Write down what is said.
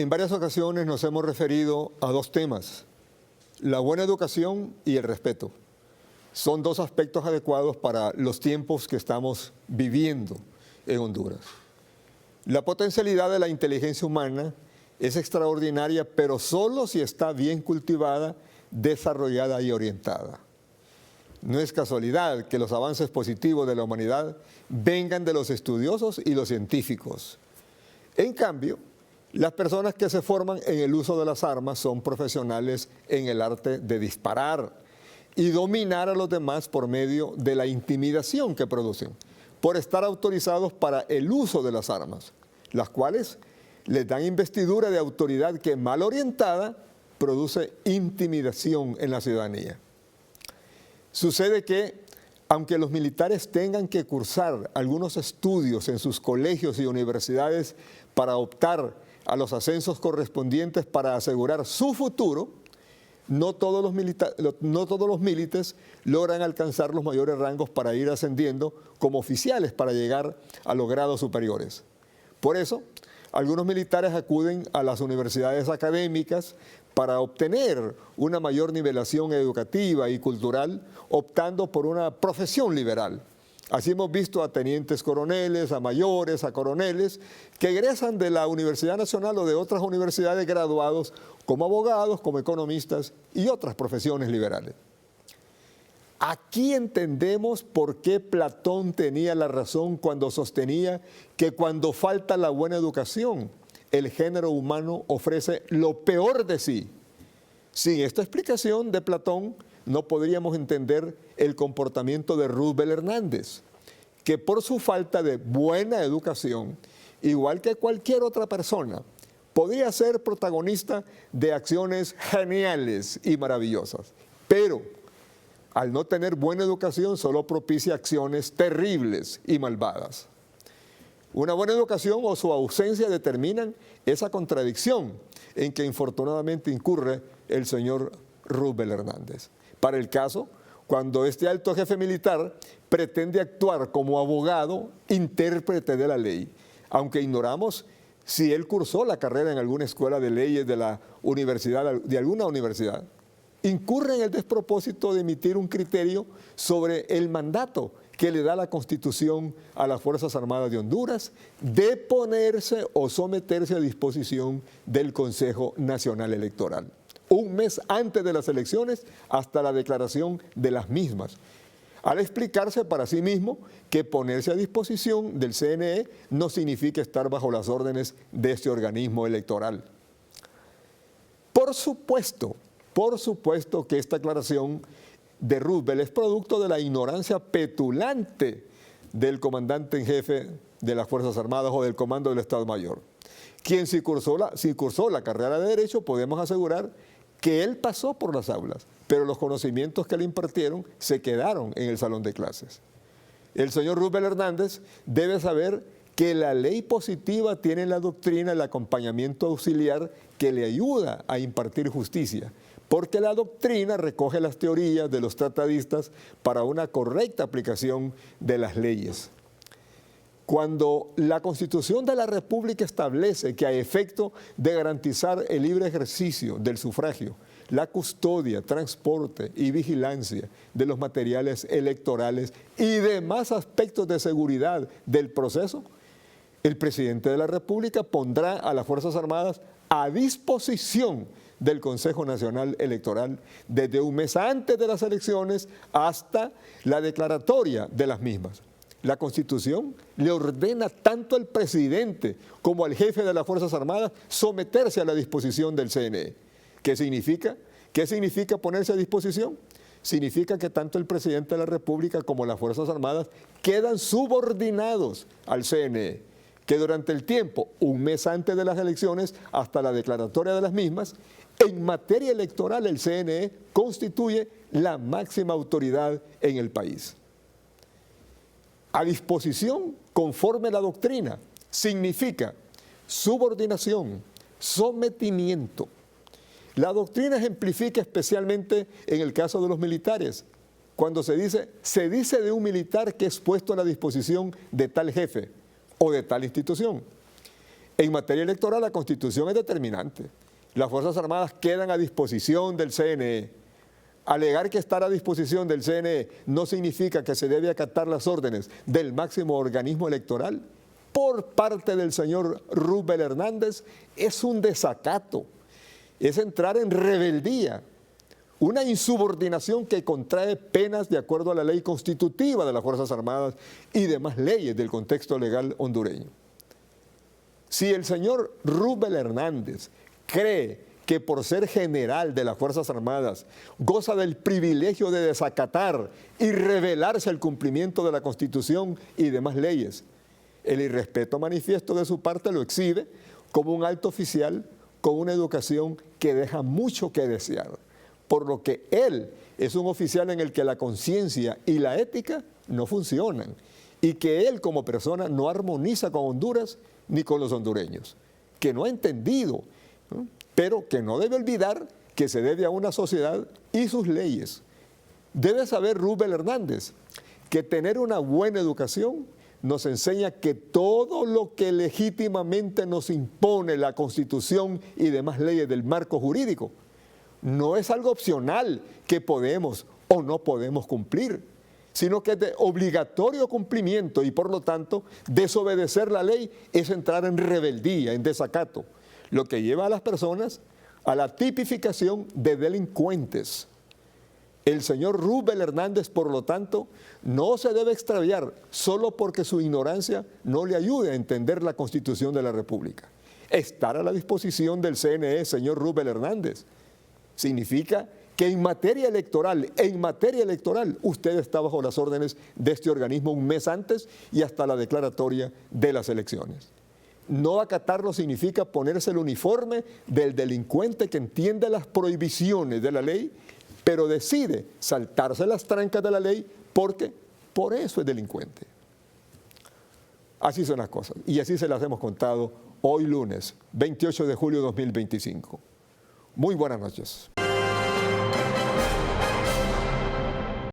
En varias ocasiones nos hemos referido a dos temas, la buena educación y el respeto. Son dos aspectos adecuados para los tiempos que estamos viviendo en Honduras. La potencialidad de la inteligencia humana es extraordinaria, pero solo si está bien cultivada, desarrollada y orientada. No es casualidad que los avances positivos de la humanidad vengan de los estudiosos y los científicos. En cambio, las personas que se forman en el uso de las armas son profesionales en el arte de disparar y dominar a los demás por medio de la intimidación que producen, por estar autorizados para el uso de las armas, las cuales les dan investidura de autoridad que, mal orientada, produce intimidación en la ciudadanía. Sucede que, aunque los militares tengan que cursar algunos estudios en sus colegios y universidades para optar a los ascensos correspondientes para asegurar su futuro, no todos los milites logran alcanzar los mayores rangos para ir ascendiendo como oficiales para llegar a los grados superiores. Por eso, algunos militares acuden a las universidades académicas para obtener una mayor nivelación educativa y cultural, optando por una profesión liberal. Así hemos visto a tenientes coroneles, a mayores, a coroneles, que egresan de la Universidad Nacional o de otras universidades graduados como abogados, como economistas y otras profesiones liberales. Aquí entendemos por qué Platón tenía la razón cuando sostenía que cuando falta la buena educación, el género humano ofrece lo peor de sí. Sin esta explicación de Platón, no podríamos entender el comportamiento de Roosevelt Hernández, que por su falta de buena educación, igual que cualquier otra persona, podría ser protagonista de acciones geniales y maravillosas, pero al no tener buena educación solo propicia acciones terribles y malvadas. Una buena educación o su ausencia determinan esa contradicción en que infortunadamente incurre el señor Roosevelt Hernández. Para el caso, cuando este alto jefe militar pretende actuar como abogado, intérprete de la ley, aunque ignoramos si él cursó la carrera en alguna escuela de leyes de la universidad, de alguna universidad, incurre en el despropósito de emitir un criterio sobre el mandato que le da la Constitución a las Fuerzas Armadas de Honduras de ponerse o someterse a disposición del Consejo Nacional Electoral, un mes antes de las elecciones hasta la declaración de las mismas, al explicarse para sí mismo que ponerse a disposición del CNE no significa estar bajo las órdenes de este organismo electoral. Por supuesto que esta aclaración de Roosevelt es producto de la ignorancia petulante del comandante en jefe de las Fuerzas Armadas o del Comando del Estado Mayor, quien si cursó la carrera de Derecho, podemos asegurar que él pasó por las aulas, pero los conocimientos que le impartieron se quedaron en el salón de clases. El señor Roosevelt Hernández debe saber que la ley positiva tiene en la doctrina el acompañamiento auxiliar que le ayuda a impartir justicia, porque la doctrina recoge las teorías de los tratadistas para una correcta aplicación de las leyes. Cuando la Constitución de la República establece que a efecto de garantizar el libre ejercicio del sufragio, la custodia, transporte y vigilancia de los materiales electorales y demás aspectos de seguridad del proceso, el presidente de la República pondrá a las Fuerzas Armadas a disposición del Consejo Nacional Electoral desde un mes antes de las elecciones hasta la declaratoria de las mismas. La Constitución le ordena tanto al presidente como al jefe de las Fuerzas Armadas someterse a la disposición del CNE. ¿Qué significa? ¿Qué significa ponerse a disposición? Significa que tanto el presidente de la República como las Fuerzas Armadas quedan subordinados al CNE, que durante el tiempo, un mes antes de las elecciones hasta la declaratoria de las mismas, en materia electoral el CNE constituye la máxima autoridad en el país. A disposición conforme a la doctrina significa subordinación, sometimiento. La doctrina ejemplifica especialmente en el caso de los militares, cuando se dice de un militar que es puesto a la disposición de tal jefe o de tal institución. En materia electoral, la Constitución es determinante. Las Fuerzas Armadas quedan a disposición del CNE. Alegar que estar a disposición del CNE no significa que se debe acatar las órdenes del máximo organismo electoral por parte del señor Rubel Hernández es un desacato, es entrar en rebeldía, una insubordinación que contrae penas de acuerdo a la ley constitutiva de las Fuerzas Armadas y demás leyes del contexto legal hondureño. Si el señor Rubel Hernández cree que por ser general de las Fuerzas Armadas goza del privilegio de desacatar y rebelarse al cumplimiento de la Constitución y demás leyes, el irrespeto manifiesto de su parte lo exhibe como un alto oficial con una educación que deja mucho que desear, por lo que él es un oficial en el que la conciencia y la ética no funcionan y que él como persona no armoniza con Honduras ni con los hondureños, que no ha entendido, ¿no?, pero que no debe olvidar que se debe a una sociedad y sus leyes. Debe saber Rubel Hernández que tener una buena educación nos enseña que todo lo que legítimamente nos impone la Constitución y demás leyes del marco jurídico no es algo opcional que podemos o no podemos cumplir, sino que es de obligatorio cumplimiento y por lo tanto desobedecer la ley es entrar en rebeldía, en desacato, lo que lleva a las personas a la tipificación de delincuentes. El señor Rubel Hernández, por lo tanto, no se debe extraviar solo porque su ignorancia no le ayude a entender la Constitución de la República. Estar a la disposición del CNE, señor Rubel Hernández, significa que en materia electoral, usted está bajo las órdenes de este organismo un mes antes y hasta la declaratoria de las elecciones. No acatarlo significa ponerse el uniforme del delincuente que entiende las prohibiciones de la ley, pero decide saltarse las trancas de la ley porque por eso es delincuente. Así son las cosas y así se las hemos contado hoy lunes, 28 de julio de 2025. Muy buenas noches.